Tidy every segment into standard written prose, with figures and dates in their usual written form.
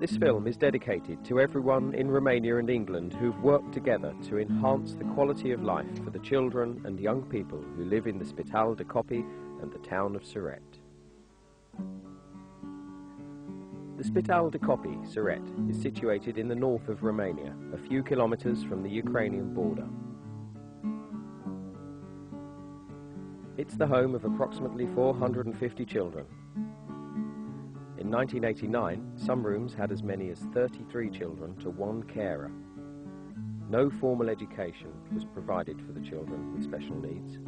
This film is dedicated to everyone in Romania and England who've worked together to enhance the quality of life for the children and young people who live in the Spital de Copii and the town of Siret. The Spital de Copii, Siret, is situated in the north of Romania, a few kilometers from the Ukrainian border. It's the home of approximately 450 children. In 1989, some rooms had as many as 33 children to one carer. No formal education was provided for the children with special needs.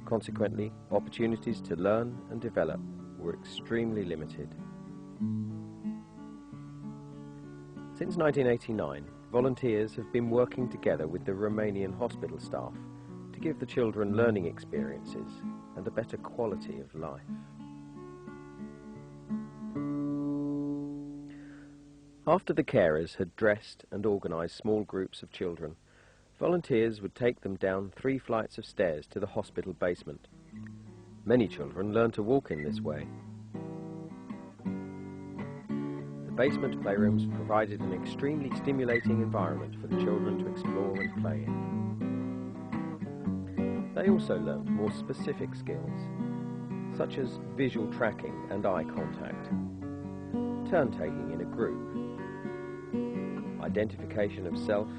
Consequently, opportunities to learn and develop were extremely limited. Since 1989, volunteers have been working together with the Romanian hospital staff to give the children learning experiences and a better quality of life. After the carers had dressed and organised small groups of children, volunteers would take them down 3 flights of stairs to the hospital basement. Many children learned to walk in this way. The basement playrooms provided an extremely stimulating environment for the children to explore and play in. They also learned more specific skills, such as visual tracking and eye contact, turn-taking in a group, identification of self,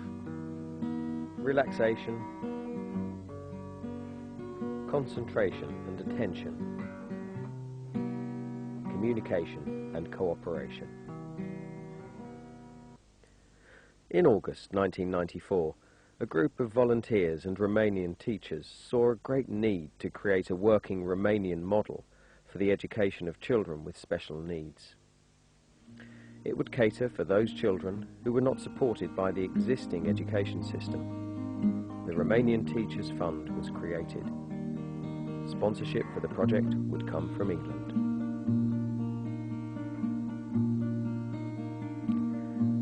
relaxation, concentration and attention, communication and cooperation. In August 1994, a group of volunteers and Romanian teachers saw a great need to create a working Romanian model for the education of children with special needs. It would cater for those children who were not supported by the existing education system. The Romanian Teachers Fund was created. Sponsorship for the project would come from England.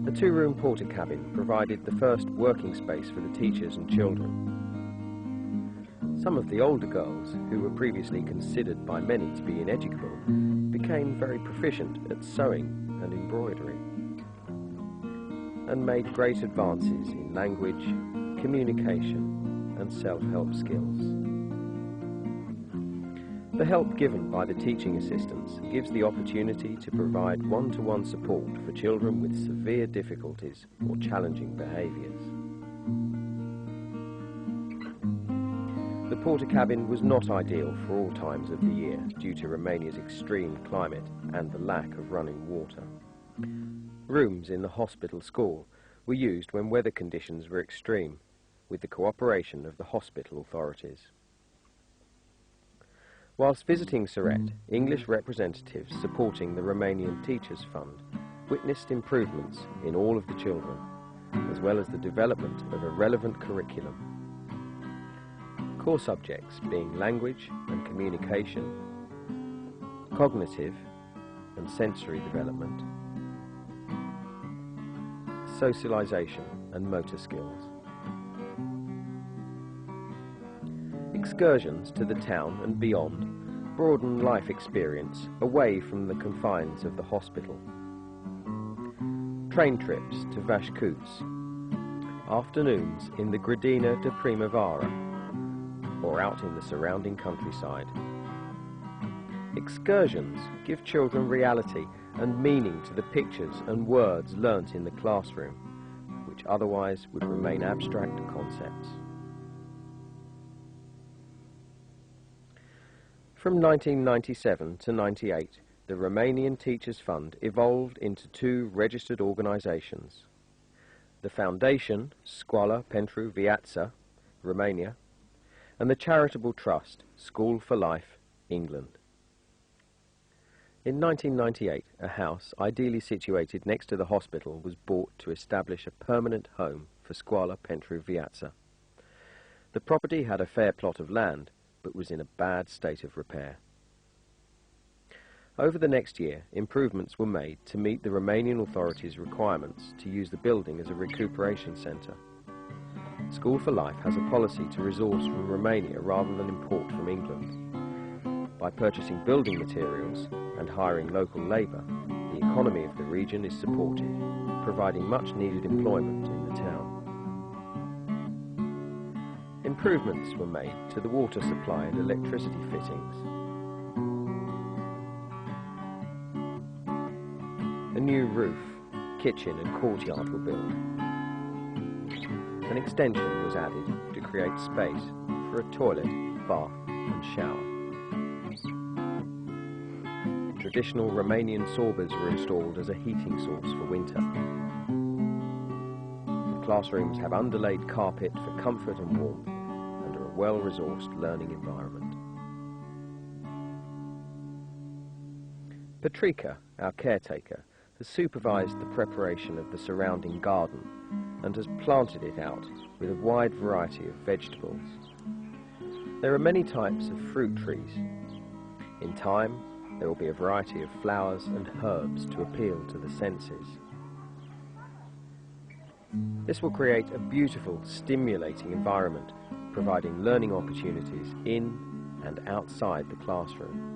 The 2-room porter cabin provided the first working space for the teachers and children. Some of the older girls, who were previously considered by many to be ineducable, became very proficient at sewing and embroidery, and made great advances in language, communication and self-help skills. The help given by the teaching assistants gives the opportunity to provide one-to-one support for children with severe difficulties or challenging behaviours. The porter cabin was not ideal for all times of the year due to Romania's extreme climate and the lack of running water. Rooms in the hospital school were used when weather conditions were extreme, with the cooperation of the hospital authorities. Whilst visiting Siret, English representatives supporting the Romanian Teachers Fund witnessed improvements in all of the children, as well as the development of a relevant curriculum. Core subjects being language and communication, cognitive and sensory development, socialization and motor skills. Excursions to the town and beyond broaden life experience away from the confines of the hospital. Train trips to Vașcuț, afternoons in the Grădina de Primăvară, or out in the surrounding countryside. Excursions give children reality and meaning to the pictures and words learnt in the classroom, which otherwise would remain abstract concepts. From 1997 to 98, the Romanian Teachers Fund evolved into 2 registered organisations. The Foundation, Școala pentru Viață, Romania, and the charitable trust, School for Life, England. In 1998, a house ideally situated next to the hospital was bought to establish a permanent home for Școala pentru Viață. The property had a fair plot of land, but was in a bad state of repair. Over the next year, improvements were made to meet the Romanian authorities' requirements to use the building as a recuperation centre. School for Life has a policy to resource from Romania rather than import from England. By purchasing building materials and hiring local labour, the economy of the region is supported, providing much needed employment in the town. Improvements were made to the water supply and electricity fittings. A new roof, kitchen and courtyard were built. An extension was added to create space for a toilet, bath and shower. Traditional Romanian sorbas were installed as a heating source for winter. The classrooms have underlaid carpet for comfort and warmth and are a well-resourced learning environment. Patrika, our caretaker, has supervised the preparation of the surrounding garden and has planted it out with a wide variety of vegetables. There are many types of fruit trees. In time, there will be a variety of flowers and herbs to appeal to the senses. This will create a beautiful, stimulating environment, providing learning opportunities in and outside the classroom,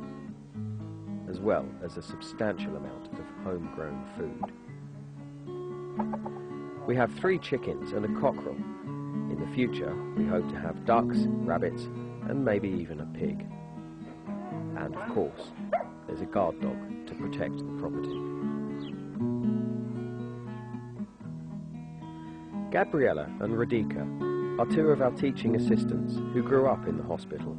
as well as a substantial amount of homegrown food. We have 3 chickens and a cockerel. In the future, we hope to have ducks, rabbits, and maybe even a pig. And of course, there's a guard dog to protect the property. Gabriella and Radika are 2 of our teaching assistants who grew up in the hospital.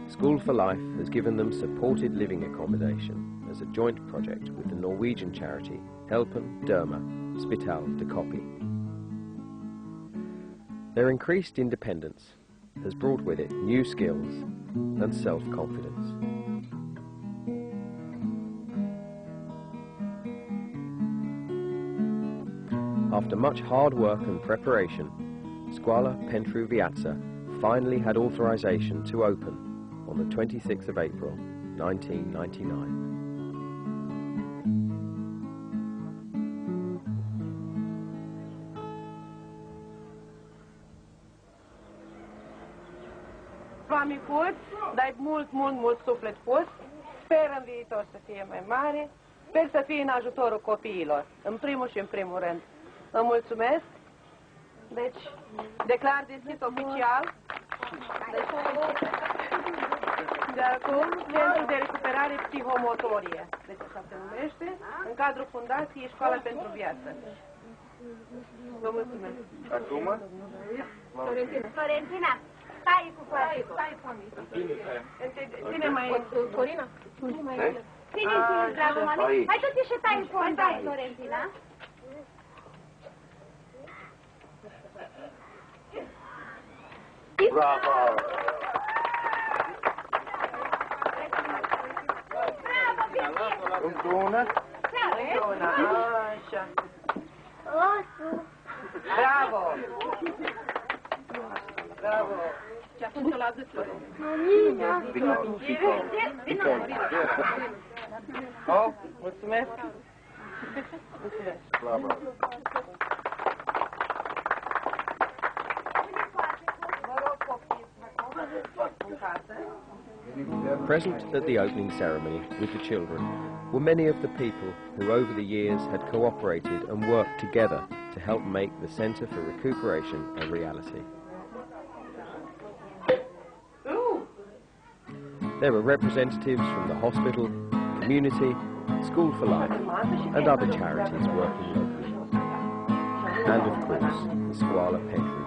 School for Life has given them supported living accommodation as a joint project with the Norwegian charity Helpen Derma Spital de Kopi. Their increased independence has brought with it new skills and self-confidence. After much hard work and preparation, Școala pentru Viață finally had authorization to open on the 26th of April, 1999. Oameni puți, dai mult suflet pus, sper în viitor să fie mai mare, sper să fie în ajutorul copiilor, în primul și în primul rând. Vă mulțumesc. Deci, declar deschis oficial. Deci, de acum, Centrul de Recuperare Psihomotorie. Deci așa se numește, în cadrul Fundației Școala pentru Viață. Vă mulțumesc. Acum? Florentina, stai cu coace. Stai cu mine. Ține mai... Corina? Ține-ți, dragă mami. Hai tu-ți și tai cu Florentina. Bravo! Împreună? Împreună, așa. Bravo! Bravo! Și atunci la gâtul. Oh, mulțumesc! Mulțumesc! Bravo! Present at the opening ceremony with the children were many of the people who over the years had cooperated and worked together to help make the Centre for Recuperation a reality. There were representatives from the hospital, community, School for Life and other charities working locally. And of course, the Școala pentru